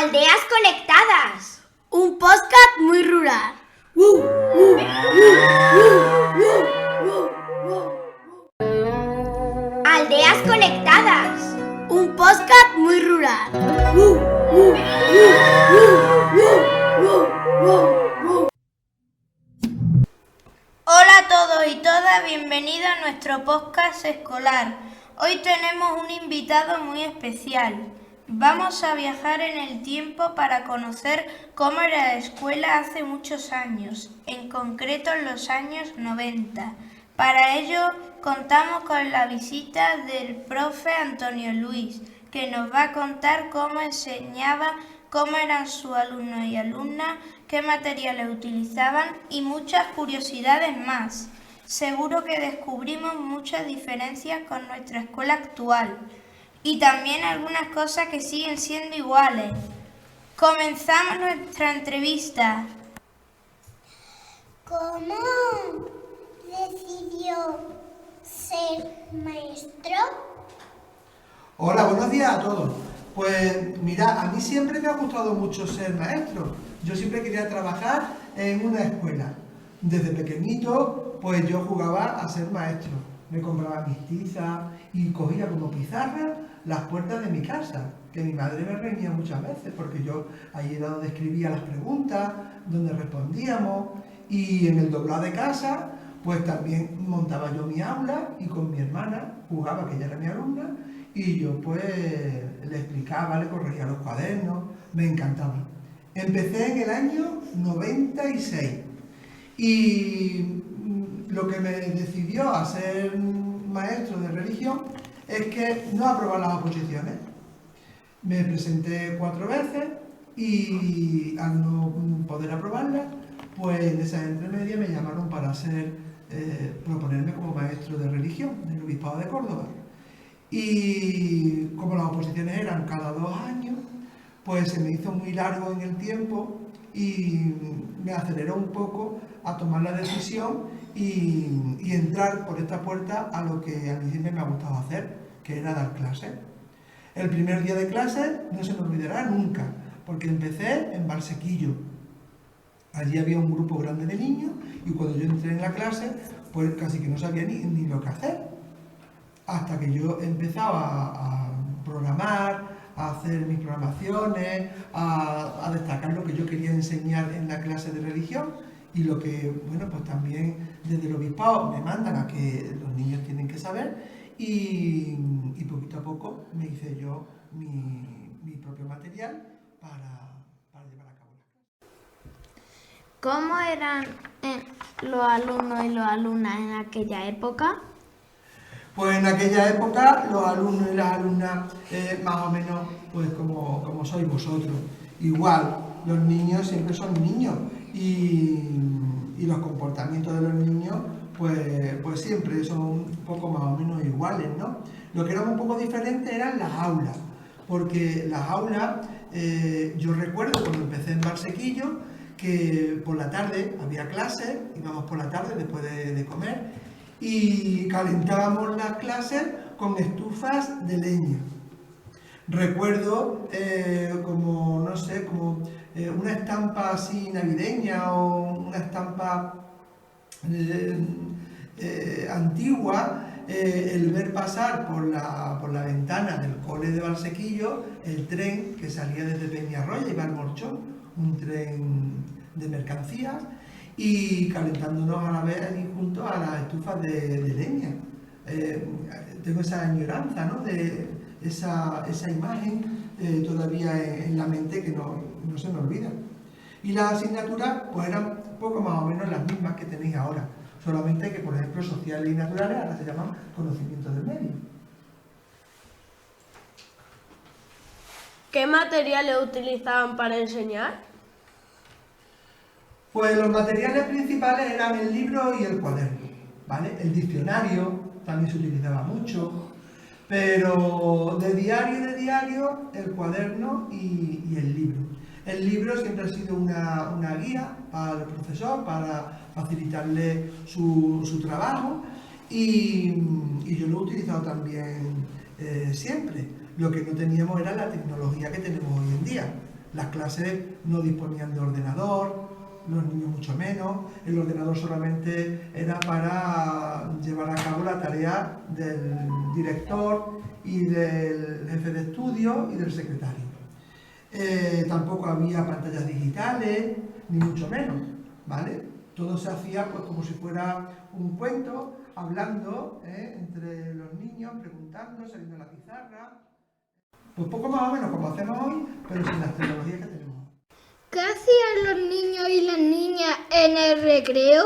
Aldeas Conectadas. Un podcast muy rural. Aldeas Conectadas. Un podcast muy rural. Hola a todos y todas, bienvenidos a nuestro podcast escolar. Hoy tenemos un invitado muy especial. Vamos a viajar en el tiempo para conocer cómo era la escuela hace muchos años, en concreto en los años 90. Para ello contamos con la visita del profe Antonio Luis, que nos va a contar cómo enseñaba, cómo eran sus alumnos y alumnas, qué materiales utilizaban y muchas curiosidades más. Seguro que descubrimos muchas diferencias con nuestra escuela actual y también algunas cosas que siguen siendo iguales. Comenzamos nuestra entrevista. ¿Cómo decidió ser maestro? Hola, buenos días a todos. Pues mira, a mí siempre me ha gustado mucho ser maestro. Yo siempre quería trabajar en una escuela. Desde pequeñito, pues yo jugaba a ser maestro. Me compraba mis tizas y cogía como pizarra las puertas de mi casa, que mi madre me reñía muchas veces, porque yo ahí era donde escribía las preguntas, donde respondíamos, y en el doblado de casa, pues también montaba yo mi aula y con mi hermana jugaba, que ella era mi alumna, y yo pues le explicaba, le corregía los cuadernos, me encantaba. Empecé en el año 96 y lo que me decidió a ser maestro de religión es que no aprobar las oposiciones. Me presenté 4 veces y al no poder aprobarlas, pues en esa entremedia me llamaron para proponerme como maestro de religión del Obispado de Córdoba. Y como las oposiciones eran cada 2 años, pues se me hizo muy largo en el tiempo y me aceleró un poco a tomar la decisión y entrar por esta puerta a lo que a mí siempre me ha gustado hacer, que era dar clases. El primer día de clases no se me olvidará nunca, porque empecé en Valsequillo. Allí había un grupo grande de niños y cuando yo entré en la clase, pues casi que no sabía ni lo que hacer. Hasta que yo empezaba a programar, a hacer mis programaciones, a destacar lo que yo quería enseñar en la clase de religión y lo que, bueno, pues también desde el obispado me mandan a que los niños tienen que saber y poquito a poco me hice yo mi propio material para llevar a cabo las clases. ¿Cómo eran los alumnos y las alumnas en aquella época? Pues en aquella época los alumnos y las alumnas más o menos pues como sois vosotros. Igual, los niños siempre son niños y los comportamientos de los niños pues siempre son un poco más o menos iguales, ¿no? Lo que era un poco diferente eran las aulas, porque las aulas, yo recuerdo cuando empecé en Valsequillo que por la tarde había clases, íbamos por la tarde después de comer y calentábamos las clases con estufas de leña. Recuerdo como una estampa así navideña o una estampa antigua, el ver pasar por la ventana del cole de Valsequillo el tren que salía desde Peñarroya y Valmorchón, un tren de mercancías, y calentándonos a la vez allí junto a las estufas de leña. Tengo esa añoranza, ¿no?, de esa imagen todavía en la mente que no se me olvida. Y las asignaturas pues eran poco más o menos las mismas que tenéis ahora, solamente que, por ejemplo, sociales y naturales ahora se llaman conocimientos del medio. ¿Qué materiales utilizaban para enseñar? Pues los materiales principales eran el libro y el cuaderno, ¿vale? El diccionario también se utilizaba mucho, pero de diario el cuaderno y el libro. El libro siempre ha sido una guía para el profesor, para facilitarle su trabajo y yo lo he utilizado también siempre. Lo que no teníamos era la tecnología que tenemos hoy en día. Las clases no disponían de ordenador, los niños mucho menos, el ordenador solamente era para llevar a cabo la tarea del director y del jefe de estudio y del secretario. Tampoco había pantallas digitales, ni mucho menos, ¿vale? Todo se hacía pues como si fuera un cuento, hablando entre los niños, preguntando, saliendo a la pizarra. Pues poco más o menos como hacemos hoy, pero sin las tecnologías que tenemos. ¿Qué hacían los niños y las niñas en el recreo?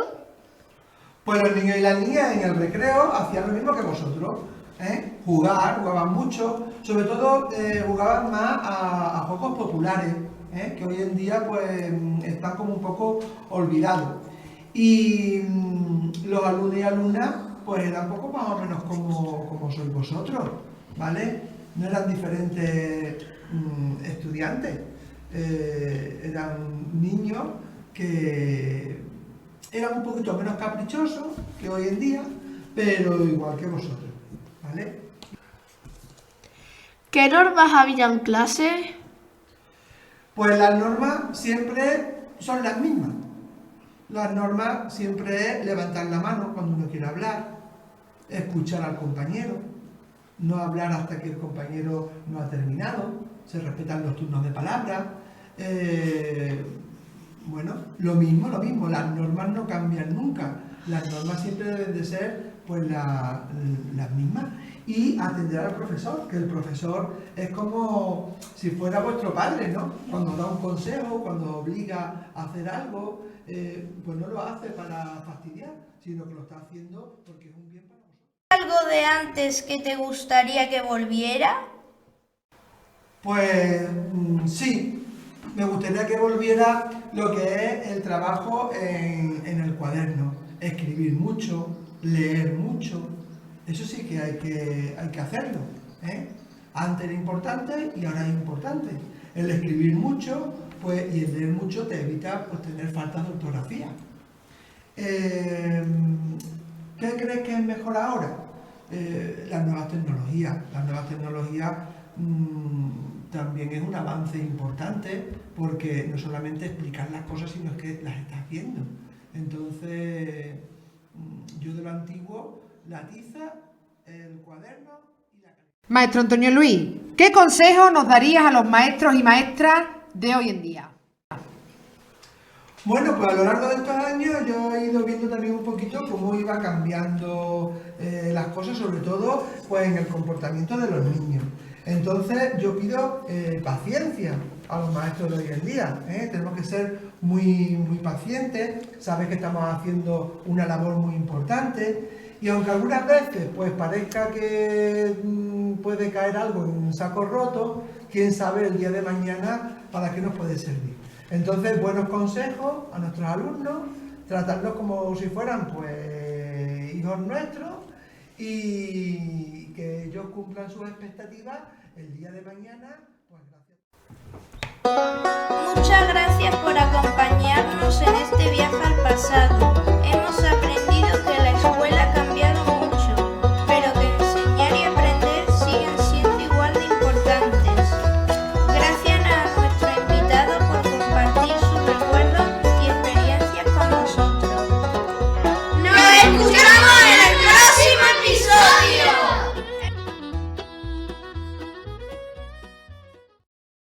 Pues los niños y las niñas en el recreo hacían lo mismo que vosotros, jugaban mucho, sobre todo jugaban más a juegos populares, que hoy en día pues están como un poco olvidados. Y los alumnos y alumnas pues eran un poco más o menos como sois vosotros, ¿vale? No eran diferentes estudiantes, eran niños que eran un poquito menos caprichosos que hoy en día, pero igual que vosotros, ¿vale? ¿Qué normas había en clase? Pues las normas siempre son las mismas. Las normas siempre es levantar la mano cuando uno quiere hablar, escuchar al compañero, no hablar hasta que el compañero no ha terminado, se respetan los turnos de palabra. Bueno, lo mismo, las normas no cambian nunca, las normas siempre deben de ser pues las mismas. Y atender al profesor, que el profesor es como si fuera vuestro padre, ¿no? Cuando da un consejo, cuando obliga a hacer algo, pues no lo hace para fastidiar, sino que lo está haciendo porque es un bien para vosotros. ¿Algo de antes que te gustaría que volviera? Pues sí, me gustaría que volviera lo que es el trabajo en el cuaderno, escribir mucho, leer mucho. Eso sí que hay que hacerlo, Antes era importante y ahora es importante. El escribir mucho pues, y el leer mucho te evita pues, tener faltas de ortografía. ¿Qué crees que es mejor ahora? Las nuevas tecnologías. Las nuevas tecnologías también es un avance importante porque no solamente explicar las cosas, sino es que las estás viendo. Entonces, yo de lo antiguo, la tiza, el cuaderno y la calidad. Maestro Antonio Luis, ¿qué consejo nos darías a los maestros y maestras de hoy en día? Bueno, pues a lo largo de estos años yo he ido viendo también un poquito cómo iba cambiando las cosas, sobre todo pues en el comportamiento de los niños. Entonces yo pido paciencia a los maestros de hoy en día, Tenemos que ser muy pacientes, sabes que estamos haciendo una labor muy importante. Y aunque algunas veces pues parezca que puede caer algo en un saco roto, quién sabe el día de mañana para qué nos puede servir. Entonces, buenos consejos a nuestros alumnos, tratarlos como si fueran pues hijos nuestros y que ellos cumplan sus expectativas el día de mañana.